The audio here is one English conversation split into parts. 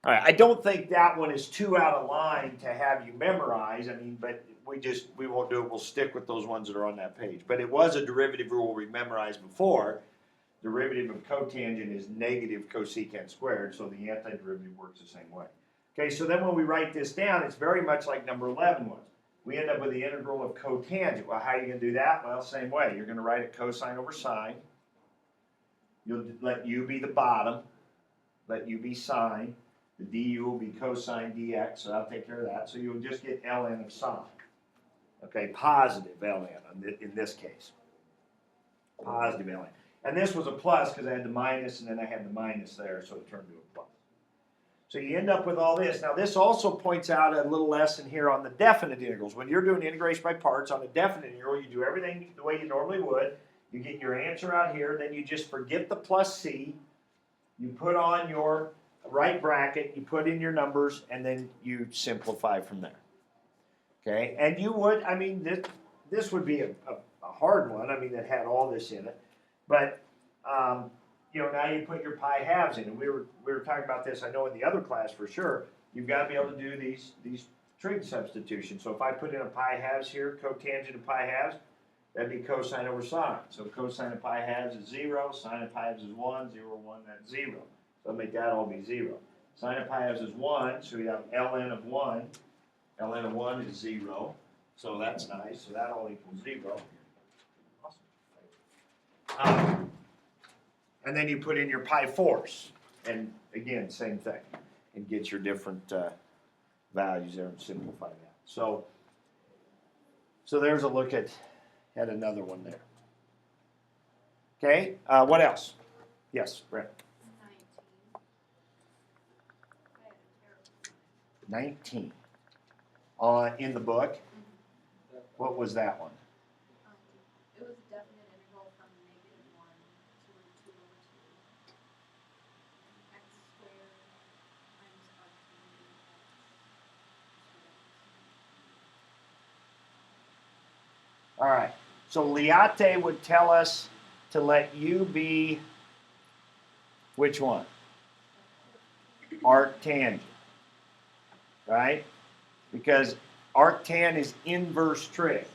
All right, I don't think that one is too out of line to have you memorize. I mean, but we won't do it. We'll stick with those ones that are on that page. But it was a derivative rule we memorized before. Derivative of cotangent is negative cosecant squared, so the antiderivative works the same way. Okay, so then when we write this down, it's very much like number 11 was. We end up with the integral of cotangent. Well, how are you going to do that? Well, same way. You're going to write it cosine over sine. You'll let u be the bottom. Let u be sine. The du will be cosine dx, so I'll take care of that. So you'll just get ln of sine. Okay, positive ln in this case. Positive ln. And this was a plus because I had the minus and then I had the minus there, so it turned to a plus. So you end up with all this. Now this also points out a little lesson here on the definite integrals. When you're doing integration by parts on a definite integral, you do everything the way you normally would. You get your answer out here, then you just forget the plus c. You put on your right bracket, you put in your numbers, and then you simplify from there. Okay, and you would, I mean, this would be a hard one, I mean, that had all this in it. But, you know, now you put your pi halves in, and we were talking about this, I know in the other class for sure, you've got to be able to do these trig substitutions. So if I put in a pi halves here, cotangent of pi halves, that'd be cosine over sine. So cosine of pi halves is 0, sine of pi halves is 1, 0, 1, that's 0. So I'll make that all be 0. Sine of pi halves is 1, so we have ln of 1. ln of 1 is 0, so that's nice. So that all equals 0. Awesome. And then you put in your pi fourths, and again, same thing, and get your different values there and simplify that. So there's a look at another one there. Okay, what else? Yes, Brent. 19. In the book. What was that one? It was a definite integral from -1 to root 2 over 2 x squared times arctan. All right. So Liate would tell us to let u be which one? Arctangent. Right? Because arctan is inverse trig.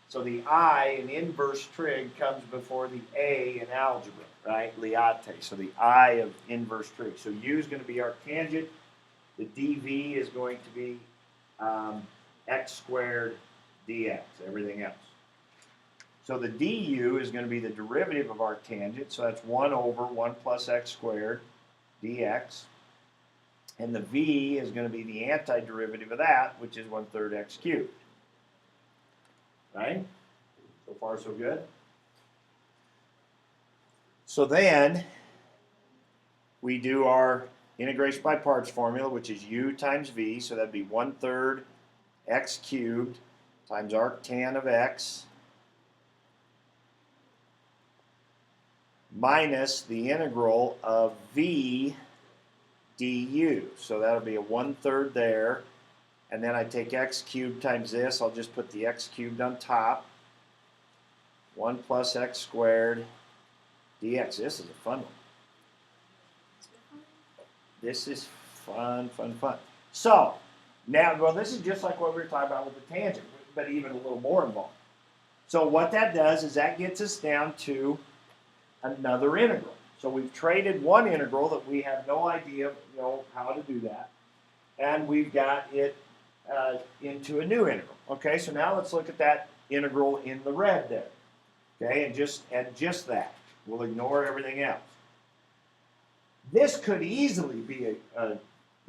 So the I in inverse trig comes before the A in algebra, right? Liate. So the I of inverse trig. So u is going to be arctangent. The dv is going to be x squared dx, everything else. So the du is going to be the derivative of arctangent. So that's 1 over 1 plus x squared dx. And the v is going to be the antiderivative of that, which is 1/3 x cubed. Right? So far, so good. So then we do our integration by parts formula, which is u times v. So that'd be 1/3 x cubed times arctan of x minus the integral of v du. So that'll be a 1/3 there. And then I take x cubed times this. I'll just put the x cubed on top. 1 plus x squared dx. This is a fun one. This is fun, fun, fun. So, now, well, this is just like what we were talking about with the tangent, but even a little more involved. So what that does is that gets us down to another integral. So we've traded one integral that we have no idea, how to do that, and we've got it into a new integral. Okay, so now let's look at that integral in the red there. Okay, and just that. We'll ignore everything else. This could easily be a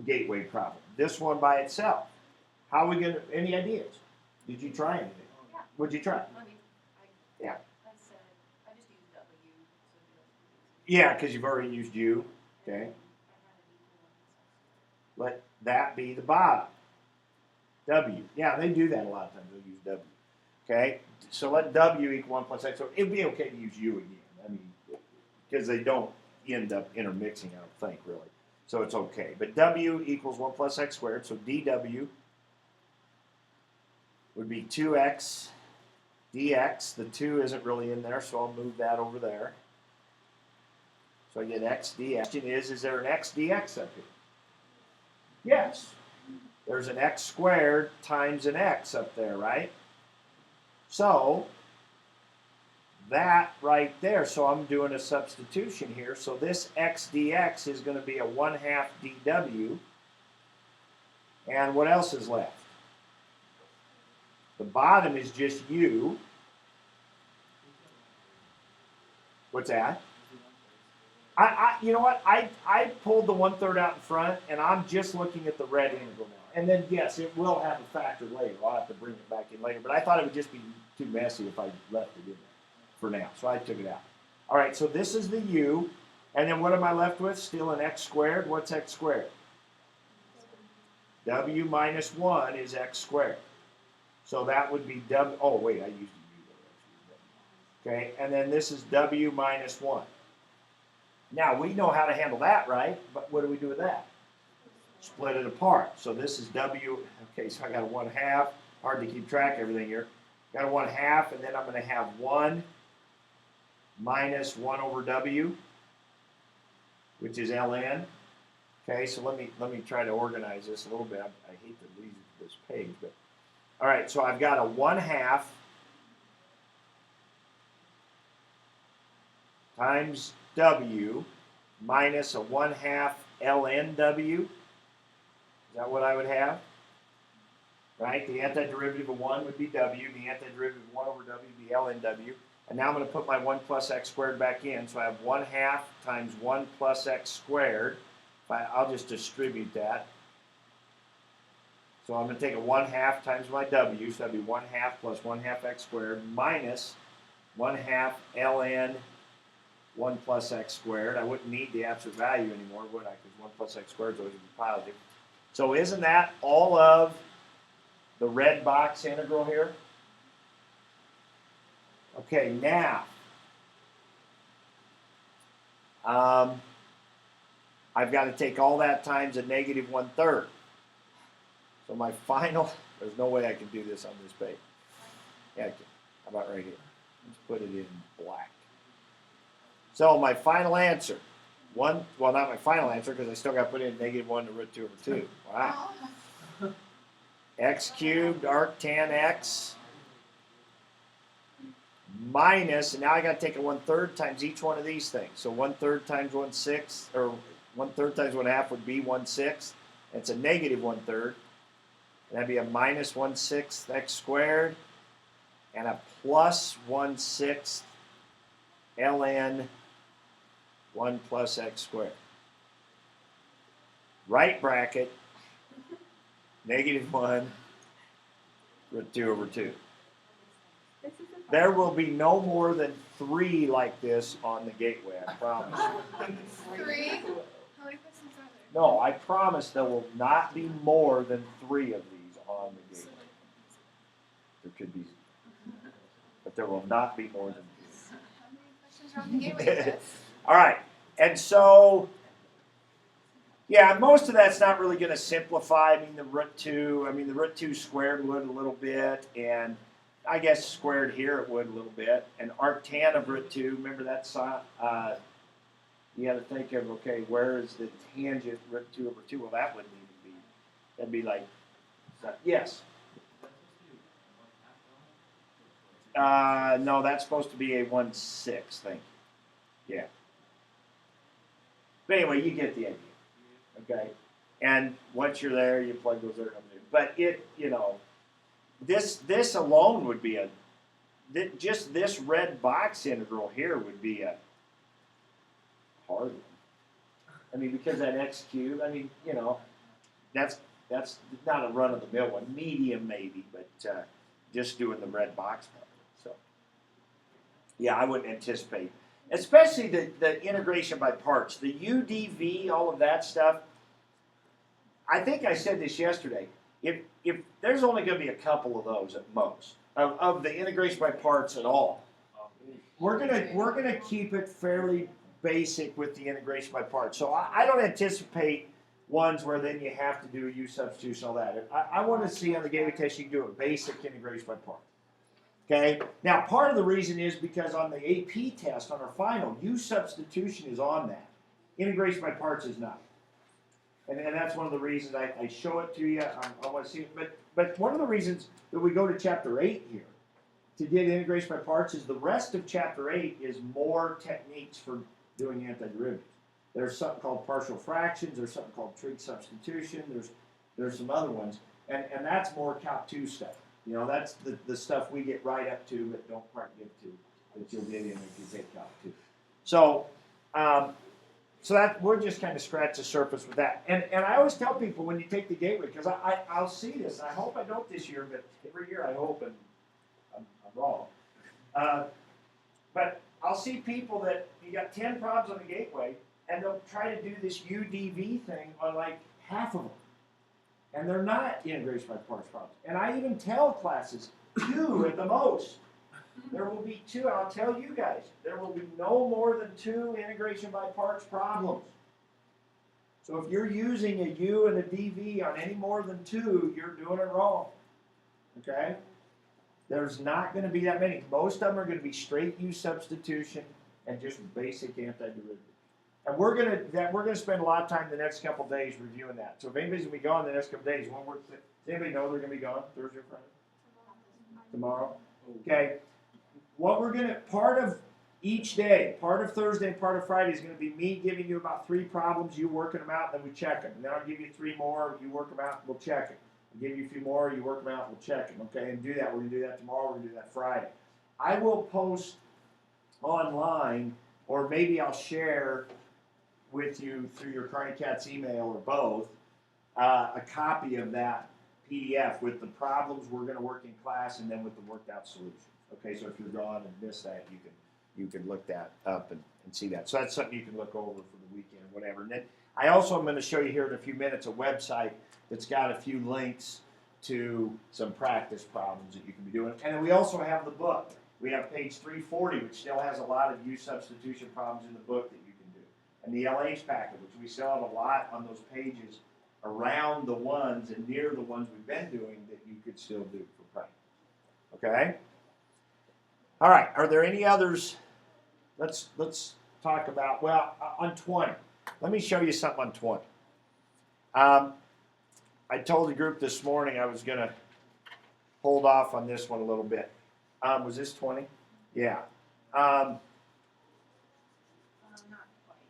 gateway problem. This one by itself. How are we going to? Any ideas? Did you try anything? Yeah. What'd you try? Yeah. I said, I just used W. Yeah, because you've already used U. Okay. Let that be the bottom. W. Yeah, they do that a lot of times. They'll use W. Okay. So let W equal 1 plus X. So it'd be okay to use U again. I mean, because they don't end up intermixing, I don't think, really. So it's okay. But W equals 1 plus X squared. So dW would be 2x dx. The 2 isn't really in there, so I'll move that over there. So I get x dx. The question is there an x dx up here? Yes. There's an x squared times an x up there, right? So, that right there, so I'm doing a substitution here. So this x dx is going to be a 1/2 dw. And what else is left? The bottom is just u. What's that? You know what? I pulled the 1/3 out in front, and I'm just looking at the red integral now. And then, yes, it will have a factor later. I'll have to bring it back in later. But I thought it would just be too messy if I left it in there for now. So I took it out. All right, so this is the u. And then what am I left with? Still an x squared. What's x squared? W minus 1 is x squared. So that would be w. Oh, wait, I used the u. Okay, and then this is w minus 1. Now, we know how to handle that, right? But what do we do with that? Split it apart. So this is w. Okay, so I got a 1/2. Hard to keep track of everything here. Got a 1/2, and then I'm going to have 1 minus 1 over w, which is ln. Okay, so let me try to organize this a little bit. I hate to leave this page, but all right. So I've got a 1/2 times w minus a 1/2 ln w. Is that what I would have? Right? The antiderivative of 1 would be w. The antiderivative of 1 over w would be ln w. And now I'm going to put my 1 plus x squared back in. So I have 1/2 times 1 plus x squared. I'll just distribute that. So I'm going to take a 1/2 times my w. So that'd be 1/2 plus 1/2 x squared minus 1/2 ln 1 plus x squared. I wouldn't need the absolute value anymore, would I? Because 1 plus x squared is always going to be positive. So isn't that all of the red box integral here? Okay, now, I've got to take all that times a negative 1/3. So my final, there's no way I can do this on this page. Yeah, I can. How about right here? Let's put it in black. So my final answer, well, not my final answer because I still got to put in negative 1 to root 2 over 2. Wow. X cubed arctan x minus, and now I got to take a 1/3 times each one of these things. So 1/3 times 1/6, or 1/3 times 1/2 would be 1/6. It's a negative 1/3. That'd be a minus 1/6 x squared and a plus 1/6 ln 1 plus x squared. Right bracket, negative 1 root 2 over 2. There will be no more than 3 like this on the gateway, I promise. 3? How many questions are there? No, I promise there will not be more than 3 of these on the gateway. There could be, but there will not be more than 3. How many questions are on the gateway test? All right, and so, yeah, most of that's not really going to simplify. I mean, the root 2 squared would a little bit, and I guess squared here it would a little bit. And arctan of root 2, remember that you got to think of, okay, where is the tangent root 2 over 2? Well, that wouldn't even be, that'd be like, yes. No, that's supposed to be a 1/6 thing. Yeah. But anyway, you get the idea. Okay? And once you're there, you plug those there. But it, this alone would be just this red box integral here would be a hard one. I mean, because that x cubed, I mean, that's not a run-of-the-mill one. Medium maybe, but just doing the red box part. So, yeah, I wouldn't anticipate. Especially the integration by parts. The UDV, all of that stuff. I think I said this yesterday. If there's only going to be a couple of those at most, of the integration by parts at all, we're gonna keep it fairly basic with the integration by parts. So I don't anticipate ones where then you have to do U substitution, all that. I want to see on the gateway test you can do a basic integration by parts. Okay. Now part of the reason is because on the AP test on our final, U substitution is on that. Integration by parts is not. And that's one of the reasons I show it to you. I want to see it. But one of the reasons that we go to chapter 8 here to get integration by parts is the rest of chapter 8 is more techniques for doing antiderivatives. There's something called partial fractions. There's something called trig substitution. There's some other ones. And that's more Calc 2 stuff. You know, that's the stuff we get right up to but don't quite get to, that you'll get in if you take Calc 2. So, so that we'll just kind of scratch the surface with that. And I always tell people when you take the gateway, because I'll see this. I hope I don't this year, but every year I hope, and I'm wrong. But I'll see people that you got 10 problems on the gateway, and they'll try to do this UDV thing on like half of them. And they're not integration by parts problems. And I even tell classes 2 at the most. There will be 2. I'll tell you guys, there will be no more than 2 integration by parts problems. So if you're using a U and a DV on any more than 2, you're doing it wrong. Okay? There's not going to be that many. Most of them are going to be straight U substitution and just basic antiderivative. And we're gonna spend a lot of time the next couple of days reviewing that. So if anybody's gonna be gone the next couple of days, does anybody know they're gonna be gone Thursday or Friday? Tomorrow? Okay. What we're gonna, part of each day, part of Thursday and part of Friday is gonna be me giving you about 3 problems, you working them out, and then we check them. And then I'll give you 3 more, you work them out, we'll check them. I'll give you a few more, you work them out, we'll check them. Okay, and do that. We're gonna do that tomorrow, we're gonna do that Friday. I will post online, or maybe I'll share with you through your CarneyCats email or both, a copy of that PDF with the problems we're going to work in class and then with the worked out solutions. Okay, so if you're gone and missed that, you can look that up and see that. So that's something you can look over for the weekend or whatever. And then I also am going to show you here in a few minutes a website that's got a few links to some practice problems that you can be doing. And then we also have the book. We have page 340, which still has a lot of U substitution problems in the book that you can do. And the LH packet, which we still have a lot on those pages around the ones and near the ones we've been doing that you could still do for practice. Okay? All right, are there any others? Let's talk about, well, on 20. Let me show you something on 20. I told the group this morning I was going to hold off on this one a little bit. Was this 20? Yeah.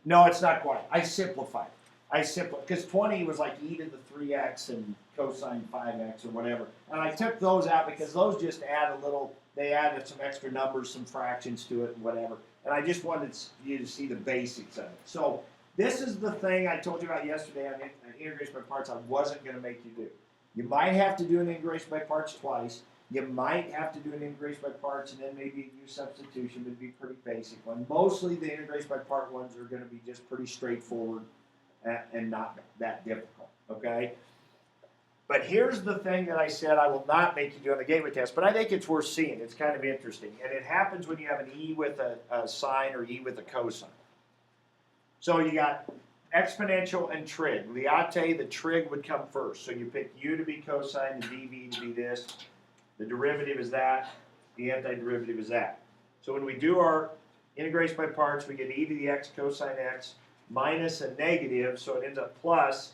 No, it's not quite. I simplified. Because 20 was like e to the 3x and cosine 5x or whatever. And I took those out because those just add a little, they added some extra numbers, some fractions to it and whatever. And I just wanted you to see the basics of it. So this is the thing I told you about yesterday on integration by parts I wasn't going to make you do. You might have to do an integration by parts twice. You might have to do an integration by parts and then maybe a U substitution would be pretty basic one. Mostly the integration by part ones are going to be just pretty straightforward and not that difficult, okay? But here's the thing that I said I will not make you do on the gateway test, but I think it's worth seeing. It's kind of interesting. And it happens when you have an E with a sine or E with a cosine. So you got exponential and trig. Liate, the trig would come first. So you pick U to be cosine, the dV to be this. The derivative is that. The antiderivative is that. So when we do our integration by parts, we get e to the x cosine x minus a negative, so it ends up plus.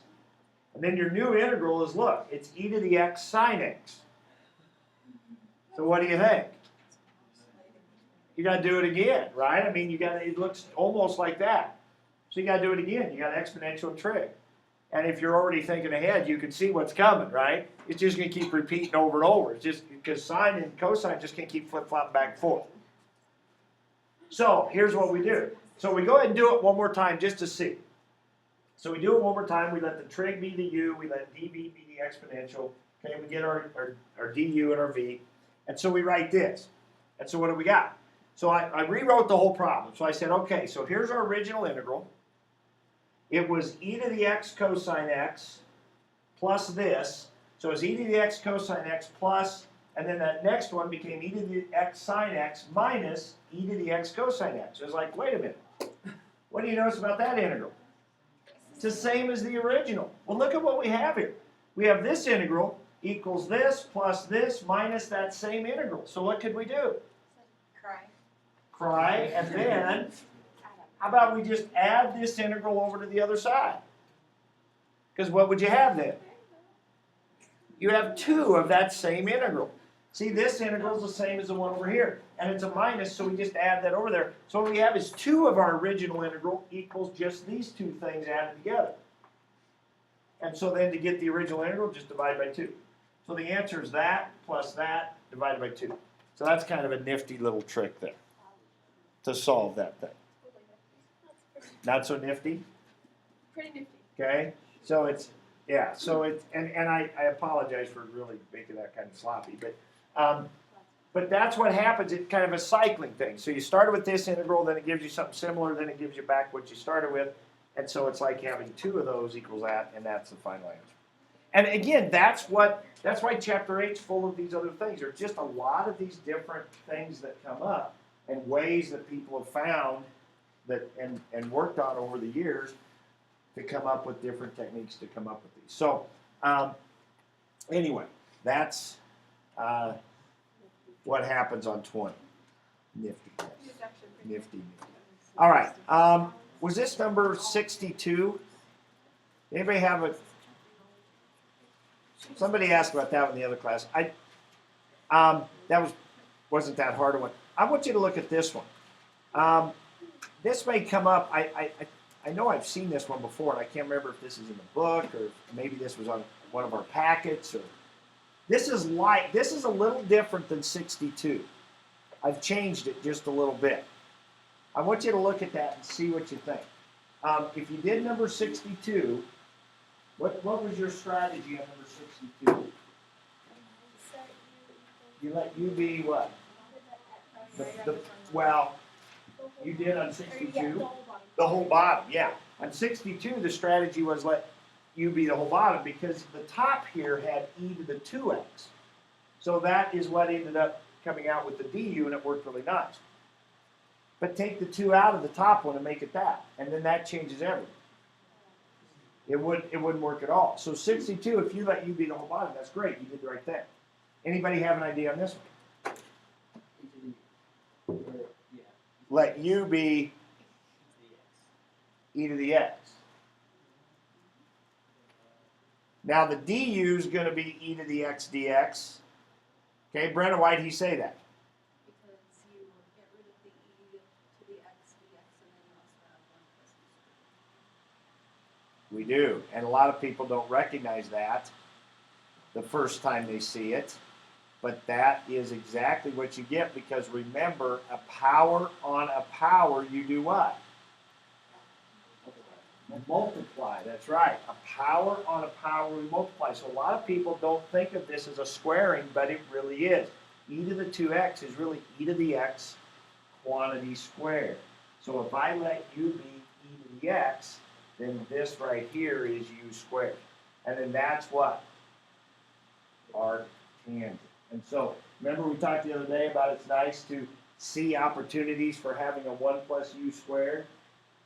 And then your new integral is, look, it's e to the x sine x. So what do you think? You got to do it again, right? I mean, it looks almost like that. So you got to do it again. You got exponential and trig. And if you're already thinking ahead, you can see what's coming, right? It's just going to keep repeating over and over. It's just because sine and cosine just can't keep flip-flopping back and forth. So here's what we do. So we go ahead and do it one more time just to see. So we do it one more time. We let the trig be the u. We let dv be the exponential. Okay, we get our du and our v. And so we write this. And so what do we got? So I rewrote the whole problem. So I said, okay, so here's our original integral. It was e to the x cosine x plus this. So it's e to the x cosine x plus, and then that next one became e to the x sine x minus e to the x cosine x. So it's like, wait a minute. What do you notice about that integral? It's the same as the original. Well, look at what we have here. We have this integral equals this plus this minus that same integral. So what could we do? Cry, and then how about we just add this integral over to the other side? Because what would you have then? You have 2 of that same integral. See, this integral is the same as the one over here. And it's a minus, so we just add that over there. So what we have is 2 of our original integral equals just these 2 things added together. And so then to get the original integral, just divide by 2. So the answer is that plus that divided by 2. So that's kind of a nifty little trick there to solve that thing. Not so nifty? Pretty nifty. Okay? So it's, yeah, so it's, and I apologize for really making that kind of sloppy, but that's what happens. It's kind of a cycling thing. So you started with this integral, then it gives you something similar, then it gives you back what you started with, and so it's like having 2 of those equals that, and that's the final answer. And again, that's why chapter 8 is full of these other things. There's just a lot of these different things that come up and ways that people have found that and worked on over the years to come up with different techniques to come up with these. So anyway, that's what happens on 20. Nifty. Nifty. All right. Was this number 62? Anybody have a... Somebody asked about that in the other class. That wasn't that hard a one. I want you to look at this one. This may come up. I know I've seen this one before, and I can't remember if this is in the book or maybe this was on one of our packets. Or this is a little different than 62. I've changed it just a little bit. I want you to look at that and see what you think. If you did number 62. What was your strategy on number 62? You let U be what? Well, you did on 62? The whole bottom, yeah. On 62, the strategy was let U be the whole bottom because the top here had e to the 2x. So that is what ended up coming out with the du, and it worked really nice. But take the 2 out of the top one and make it that, and then that changes everything. It wouldn't work at all. So 62, if you let U be the whole bottom, that's great. You did the right thing. Anybody have an idea on this one? Let U be e to the x. Now the du is going to be e to the x dx. Okay, Brenna, why did he say that? Because you get rid of the e to the x dx, and then you also have 1 plus e. We do, and a lot of people don't recognize that the first time they see it, but that is exactly what you get because remember, a power on a power, you do what? Multiply, that's right. A power on a power, we multiply. So a lot of people don't think of this as a squaring, but it really is. E to the 2x is really e to the x quantity squared. So if I let u be e to the x, then this right here is u squared. And then that's what? Arc tangent. And so, remember we talked the other day about it's nice to see opportunities for having a 1 plus u squared?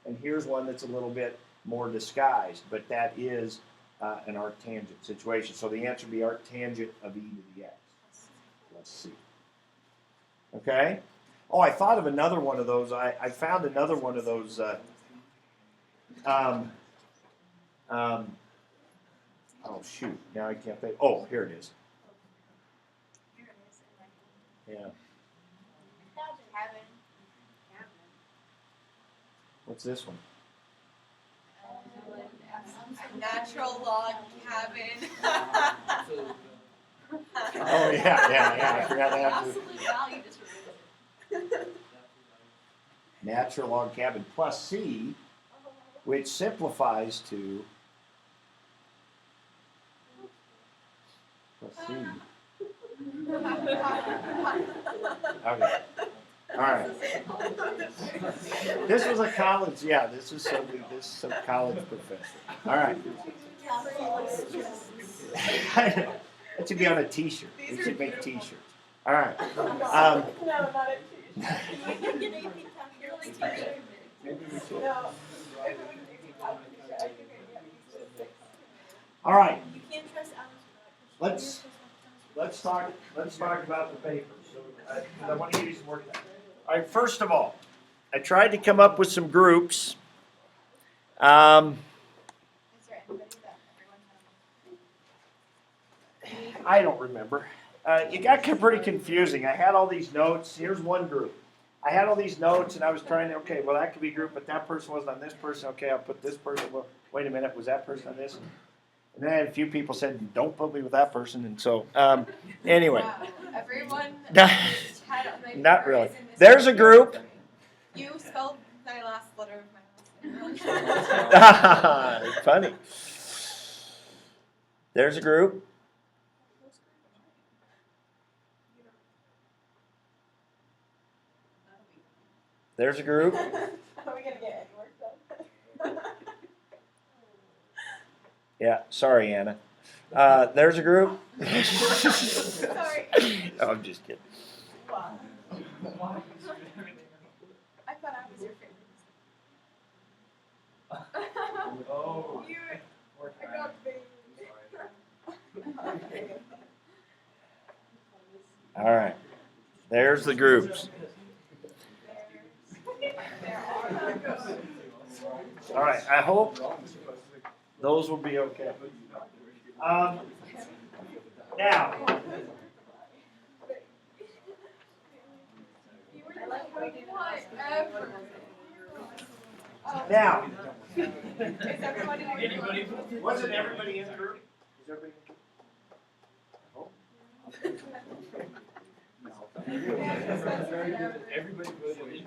And here's one that's a little bit more disguised, but that is an arctangent situation. So the answer would be arctangent of e to the x. Let's see. Okay? Oh, I thought of another one of those. I found another one of those. Oh, shoot. Now I can't think. Oh, here it is. Yeah. What's this one? Natural log cabin. Oh, yeah. I forgot to have to. Absolute value distribution. Natural log cabin plus c, which simplifies to plus c. Okay. All right. This was a college, yeah, this is some college professor. All right. That should be on a t-shirt. We should make t-shirts. All right. Maybe we should. All right. Let's talk about the papers. So I want to give you some work now. All right. First of all, I tried to come up with some groups. Is there anybody that I don't remember. It got pretty confusing. I had all these notes. Here's one group. I had all these notes, and I was trying to, okay, well, that could be group, but that person wasn't on this person. Okay, I'll put this person. Well, wait a minute, was that person on this? And then I had a few people said, don't put me with that person. And so, anyway. Wow, everyone Not had my really. fingers in this There's a group. You spelled my last letter of my last name. Funny. There's a group. There's a group. Are we gonna get any work done? Yeah, sorry, Anna. There's a group. Sorry. Oh, I'm just kidding. Wow. I thought I was your favorite. Oh. You, I got big. All right. There's the groups. All right. I hope those will be okay. Now, now, Is everybody Anybody? wasn't everybody in the group? Is everybody? Everybody voted.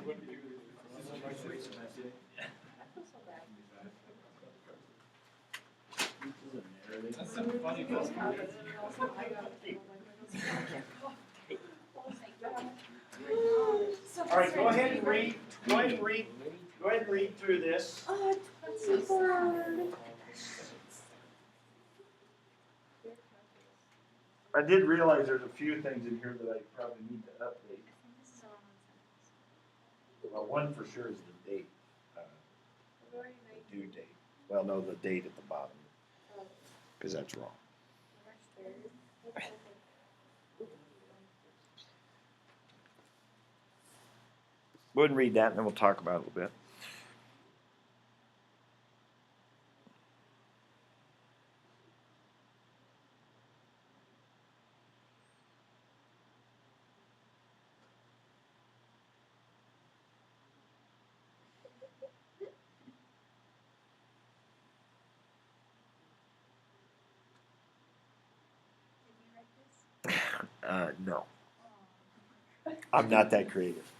That's so funny. All right, go ahead and read. Go ahead and read. Go ahead and read through this. Oh, that's so sad. I did realize there's a few things in here that I probably need to update. Well, one for sure is the date, the due date. Well, no, the date at the bottom, because that's wrong. Go ahead and read that, and then we'll talk about it a little bit. No. I'm not that creative.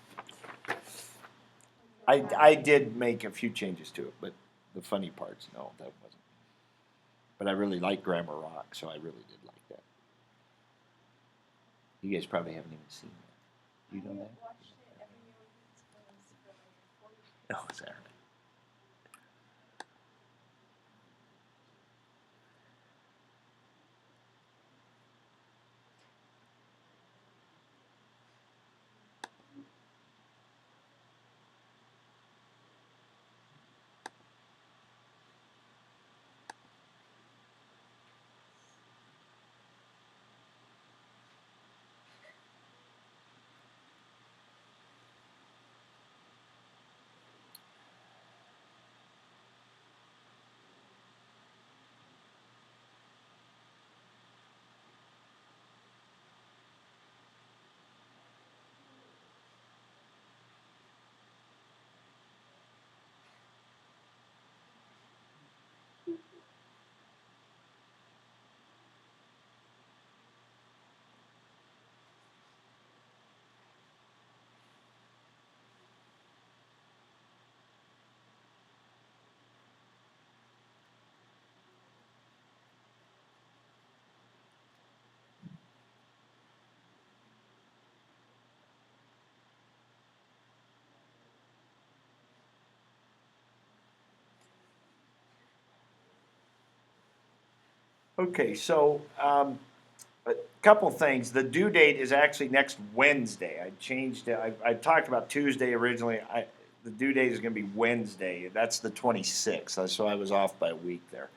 I did make a few changes to it, but the funny parts, no, that wasn't. But I really like Grammar Rock, so I really did like that. You guys probably haven't even seen that. You know that? No, is that right? Okay, so a couple things. The due date is actually next Wednesday. I changed it. I talked about Tuesday originally. The due date is going to be Wednesday. That's the 26th. So I was off by a week there.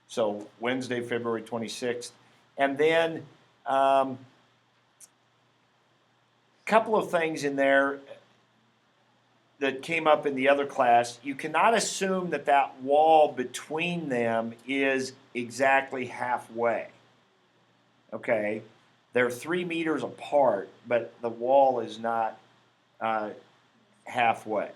So Wednesday, February 26th. And then couple of things in there. that came up in the other class, you cannot assume that that wall between them is exactly halfway. Okay, they're 3 meters apart, but the wall is not halfway.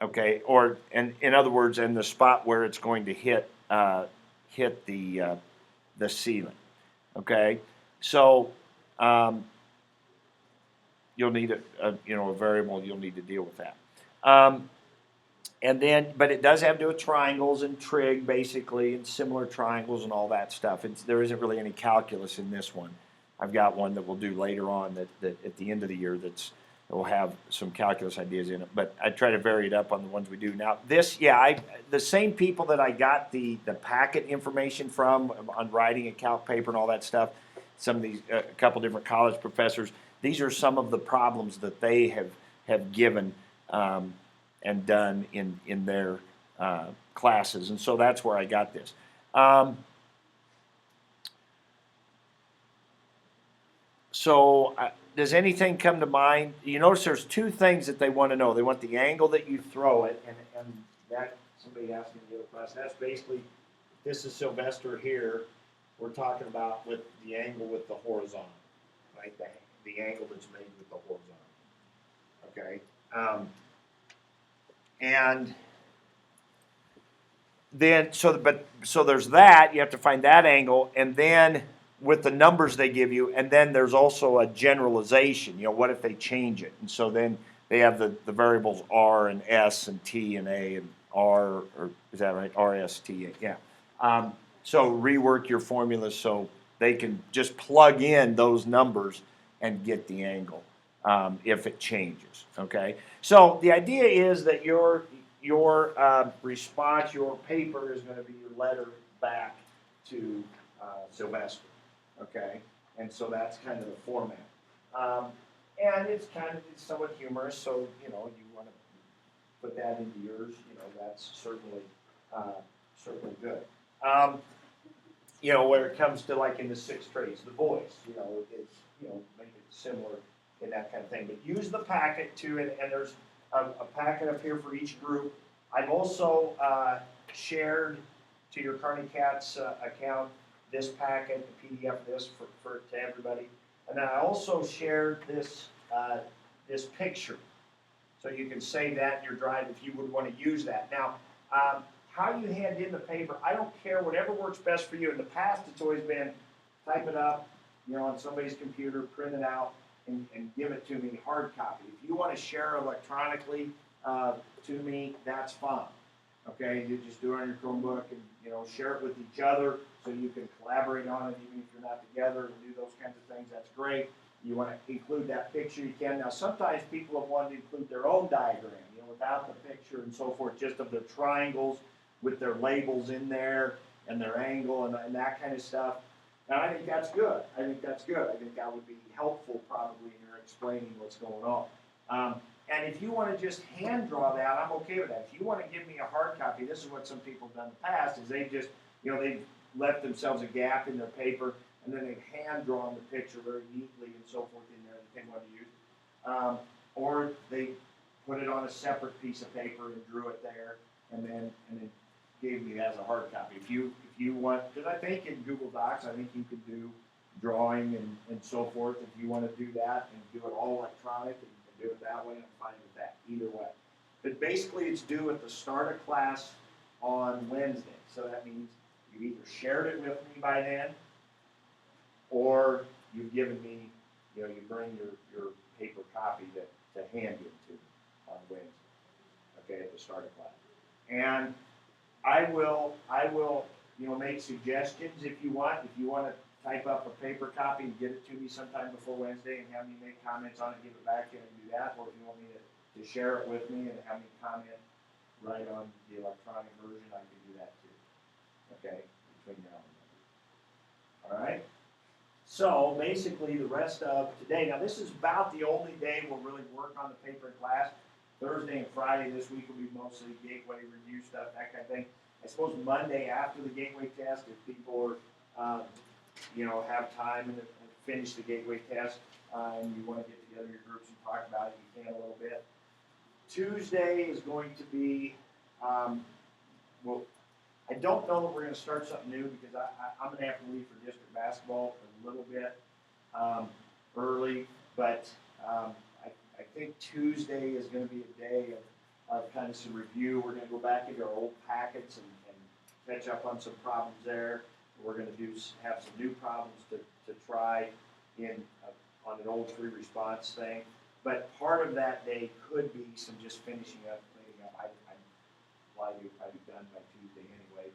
Okay, or in other words, in the spot where it's going to hit the ceiling. Okay, so you'll need a variable. You'll need to deal with that. And then, but it does have to do with triangles and trig, basically, and similar triangles and all that stuff. There isn't really any calculus in this one. I've got one that we'll do later on that at the end of the year that will have some calculus ideas in it. But I try to vary it up on the ones we do. Now, this, the same people that I got the packet information from on writing a calc paper and all that stuff, some of these, a couple different college professors, these are some of the problems that they have given and done in their classes. And so that's where I got this. Does anything come to mind? You notice there's two things that they want to know. They want the angle that you throw it, and that, somebody asked me in the other class, that's basically, this is Sylvester here, we're talking about with the angle with the horizontal, right? The angle that's made with the horizontal. Okay? And then, so there's that, you have to find that angle, and then with the numbers they give you, and then there's also a generalization, what if they change it? And so then they have the variables R and S and T and A and R, or is that right? R, S, T, A, yeah. So rework your formulas so they can just plug in those numbers and get the angle if it changes, okay? So the idea is that your response, your paper is going to be your letter back to Sylvester, okay? And so that's kind of the format. And it's somewhat humorous, so, you want to put that into yours, that's certainly good. Where it comes to like in the 6 trades, the voice, it's, make it similar in that kind of thing. But use the packet too, and there's a packet up here for each group. I've also shared to your Kearney Cats account this packet, the PDF of this to everybody. And then I also shared this this picture. So you can save that in your drive if you would want to use that. Now, how you hand in the paper, I don't care, whatever works best for you. In the past, it's always been type it up, on somebody's computer, print it out, and give it to me hard copy. If you want to share electronically to me, that's fine. Okay, you just do it on your Chromebook and share it with each other so you can collaborate on it even if you're not together and do those kinds of things. That's great. You want to include that picture, you can. Now sometimes people have wanted to include their own diagram, without the picture and so forth, just of the triangles with their labels in there and their angle and that kind of stuff. And I think that's good. I think that would be helpful probably in your explaining what's going on. And if you want to just hand draw that, I'm okay with that. If you want to give me a hard copy, this is what some people have done in the past, is they just, they've left themselves a gap in their paper, and then they've hand drawn the picture very neatly and so forth in there that they want to use. Or they put it on a separate piece of paper and drew it there, and then gave me as a hard copy. If you want, because I think in Google Docs, I think you could do drawing and so forth. If you want to do that and do it all electronic and do it that way, I'm fine with that, either way. But basically it's due at the start of class on Wednesday. So that means you either shared it with me by then, or you've given me, you bring your paper copy to hand it to me on Wednesday, okay, at the start of class. And I will, make suggestions if you want. If you want to type up a paper copy and get it to me sometime before Wednesday and have me make comments on it, give it back to you and do that. Or if you want me to share it with me and have me comment right on the electronic version, I can do that too. Okay, between now and then. All right. So basically the rest of today, now this is about the only day we'll really work on the paper in class. Thursday and Friday this week will be mostly gateway review stuff, that kind of thing. I suppose Monday after the gateway test, if people are, have time and finish the gateway test, and you want to get together your groups and talk about it, you can a little bit. Tuesday is going to be, well, I don't know if we're gonna start something new because I'm gonna have to leave for district basketball a little bit, early, but, I think Tuesday is gonna be a day of kind of some review. We're gonna go back into our old packets and catch up on some problems there. We're gonna have some new problems to try in, on an old free response thing. But part of that day could be some just finishing up, cleaning up. I'd be done by Tuesday anyway,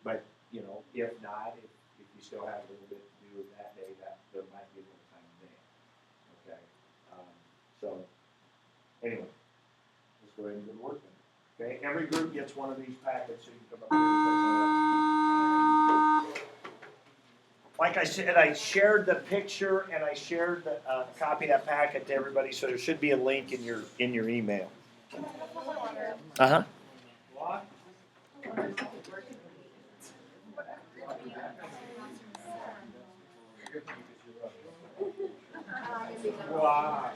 but, you know, if not, if you still have a little bit to do with that day, that there might be a little time then. Okay, so, anyway, let's go ahead and get to work then. Okay, every group gets one of these packets, so you can come up here and pick one up. Like I said, I shared the picture and I shared the copy of that packet to everybody, so there should be a link in your email. Uh-huh. What? Wow.